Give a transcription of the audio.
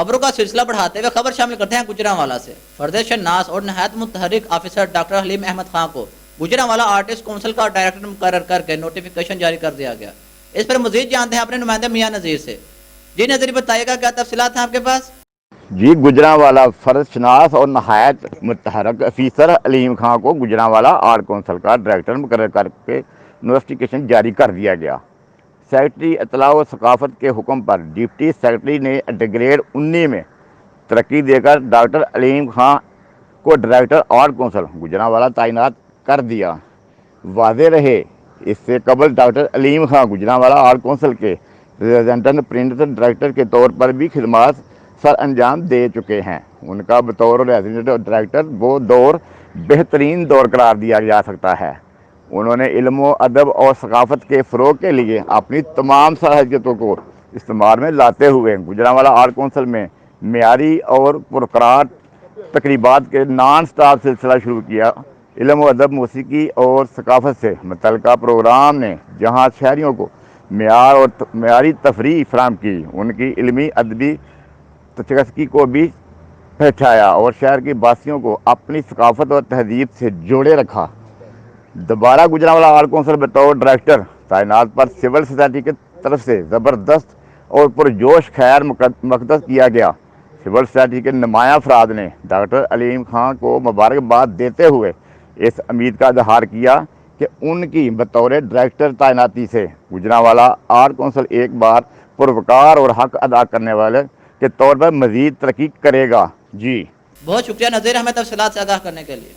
خبروں کا سلسلہ بڑھاتے ہوئے خبر شامل کرتے ہیں گجرانوالا سے۔ فرد شناس اور نہایت متحرک آفیسر ڈاکٹر حلیم احمد خان کو گجرانوالا آرٹسٹ کونسل کا ڈائریکٹر مقرر کر کے نوٹیفیکیشن جاری کر دیا گیا۔ اس پر مزید جانتے ہیں اپنے نمائندہ میاں نذیر سے۔ جی نذیر، بتائیے گا کیا تفصیلات ہیں آپ کے پاس؟ جی، گجرانوالا فرد شناس اور نہایت متحرک آفیسر حلیم خان کو گجرانوالا آرٹ کونسل کا ڈائریکٹر مقرر کر کے نوٹیفیکیشن جاری کر دیا گیا۔ سیکرٹری اطلاع و ثقافت کے حکم پر ڈپٹی سیکرٹری نے گریڈ 19 میں ترقی دے کر ڈاکٹر حلیم خان کو ڈائریکٹر آرٹ کونسل گجرانوالا تعینات کر دیا۔ واضح رہے، اس سے قبل ڈاکٹر حلیم خان گجرانوالا آرٹ کونسل کے ریزیڈنٹ پرنٹ ڈائریکٹر کے طور پر بھی خدمات سر انجام دے چکے ہیں۔ ان کا بطور ریزیڈنٹ ڈائریکٹر وہ دور بہترین دور قرار دیا جا سکتا ہے۔ انہوں نے علم و ادب اور ثقافت کے فروغ کے لیے اپنی تمام صلاحیتوں کو استعمال میں لاتے ہوئے گجرانوالا آرٹ کونسل میں معیاری اور پرقرار تقریبات کے نان سٹاپ سلسلہ شروع کیا۔ علم و ادب، موسیقی اور ثقافت سے متعلقہ پروگرام نے جہاں شہریوں کو معیاری تفریح فراہم کی، ان کی علمی ادبی تخلیقی کو بھی پہچایا اور شہر کی باسیوں کو اپنی ثقافت اور تہذیب سے جوڑے رکھا۔ دوبارہ گجرانوالا آرٹ کونسل بطور ڈائریکٹر تعینات پر سول سوسائٹی کی طرف سے زبردست اور پرجوش خیر مقدم کیا گیا۔ سول سوسائٹی کے نمایاں افراد نے ڈاکٹر حلیم خان کو مبارکباد دیتے ہوئے اس امید کا اظہار کیا کہ ان کی بطور ڈائریکٹر تعیناتی سے گجرانوالا آرٹ کونسل ایک بار پروقار اور حق ادا کرنے والے کے طور پر مزید ترقی کرے گا۔ جی بہت شکریہ نذیر، ہمیں تفصیلات سے آگاہ کرنے کے لیے۔